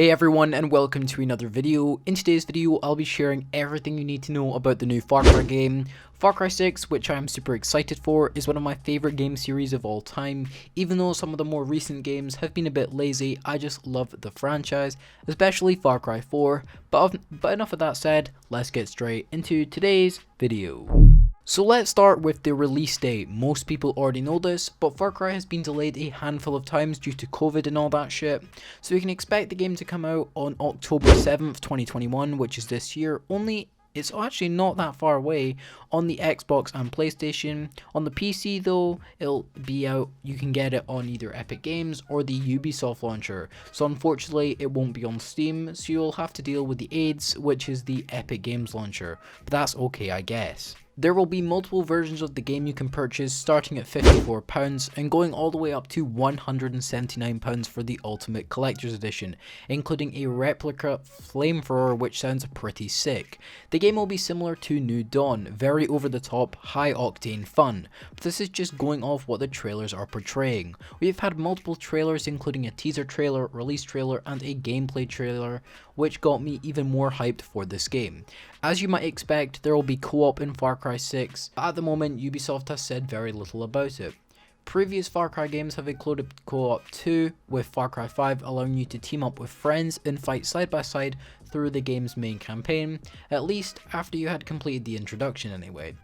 Hey everyone, and welcome to another video. In today's video, I'll be sharing everything you need to know about the new Far Cry game. Far Cry 6, which I am super excited for, is one of my favorite game series of all time. Even though some of the more recent games have been a bit lazy, I just love the franchise, especially Far Cry 4. But enough of that said, let's get straight into today's video. So let's start with the release date. Most people already know this, but Far Cry has been delayed a handful of times due to COVID and all that shit. So we can expect the game to come out on October 7th, 2021, which is this year, only it's actually not that far away on the Xbox and PlayStation. On the PC though, it'll be out, you can get it on either Epic Games or the Ubisoft launcher. So unfortunately it won't be on Steam, so you'll have to deal with the AIDS, which is the Epic Games launcher. But that's okay, I guess. There will be multiple versions of the game you can purchase, starting at £54 and going all the way up to £179 for the Ultimate Collector's Edition, including a replica flamethrower which sounds pretty sick. The game will be similar to New Dawn, very over the top, high octane fun, but this is just going off what the trailers are portraying. We've had multiple trailers including a teaser trailer, release trailer and a gameplay trailer, which got me even more hyped for this game. As you might expect, there will be co-op in Far Cry 6, but at the moment Ubisoft has said very little about it. Previous Far Cry games have included co-op too, with Far Cry 5 allowing you to team up with friends and fight side by side through the game's main campaign, at least after you had completed the introduction anyway.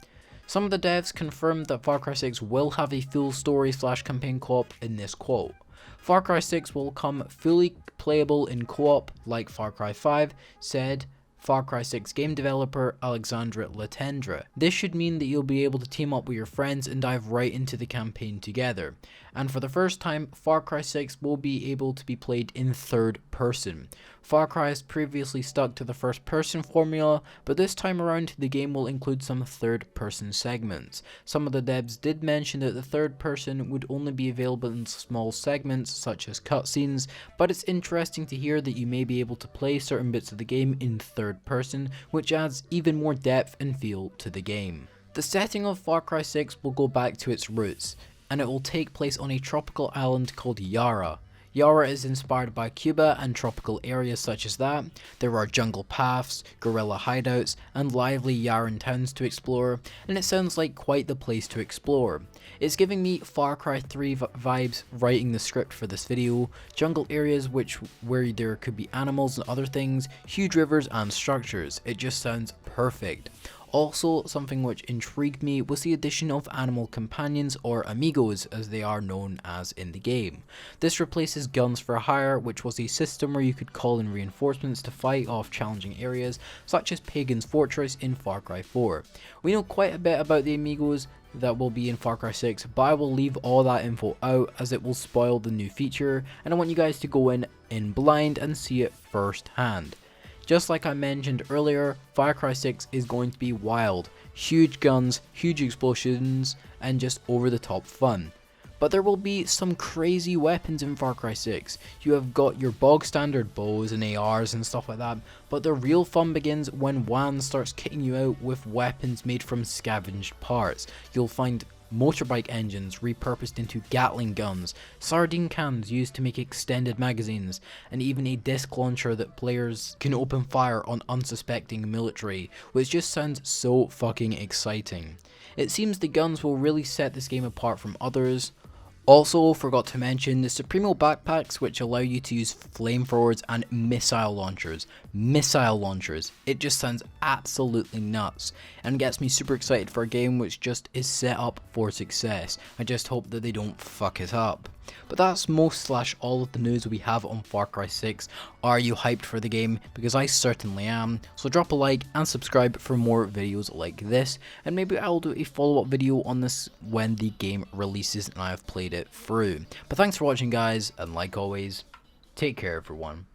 Some of the devs confirmed that Far Cry 6 will have a full story / campaign co-op in this quote. Far Cry 6 will come fully playable in co-op like Far Cry 5, said Far Cry 6 game developer Alexandra Latendra. This should mean that you'll be able to team up with your friends and dive right into the campaign together. And for the first time, Far Cry 6 will be able to be played in third person. Far Cry has previously stuck to the first person formula, but this time around the game will include some third person segments. Some of the devs did mention that the third person would only be available in small segments such as cutscenes, but it's interesting to hear that you may be able to play certain bits of the game in third person, which adds even more depth and feel to the game. The setting of Far Cry 6 will go back to its roots, and it will take place on a tropical island called Yara. Yara is inspired by Cuba and tropical areas such as that. There are jungle paths, guerrilla hideouts, and lively Yaran towns to explore, and it sounds like quite the place to explore. It's giving me Far Cry 3 vibes writing the script for this video. Jungle areas where there could be animals and other things, huge rivers and structures. It just sounds perfect. Also, something which intrigued me was the addition of animal companions, or amigos as they are known as in the game. This replaces guns for hire, which was a system where you could call in reinforcements to fight off challenging areas such as Pagan's Fortress in Far Cry 4. We know quite a bit about the amigos that will be in Far Cry 6, but I will leave all that info out as it will spoil the new feature, and I want you guys to go in blind and see it firsthand. Just like I mentioned earlier, Far Cry 6 is going to be wild, huge guns, huge explosions, and just over the top fun. But there will be some crazy weapons in Far Cry 6. You have got your bog standard bows and ARs and stuff like that, but the real fun begins when WAN starts kitting you out with weapons made from scavenged parts. You'll find motorbike engines repurposed into Gatling guns, sardine cans used to make extended magazines, and even a disc launcher that players can open fire on unsuspecting military, which just sounds so fucking exciting. It seems the guns will really set this game apart from others. Also, forgot to mention the Supremo backpacks, which allow you to use flamethrowers and missile launchers. It just sounds absolutely nuts and gets me super excited for a game which just is set up for success. I just hope that they don't fuck it up. But that's most / all of the news we have on Far Cry 6. Are you hyped for the game? Because I certainly am. So drop a like and subscribe for more videos like this, and maybe I'll do a follow-up video on this when the game releases and I have played it through. But thanks for watching guys, and like always, take care everyone.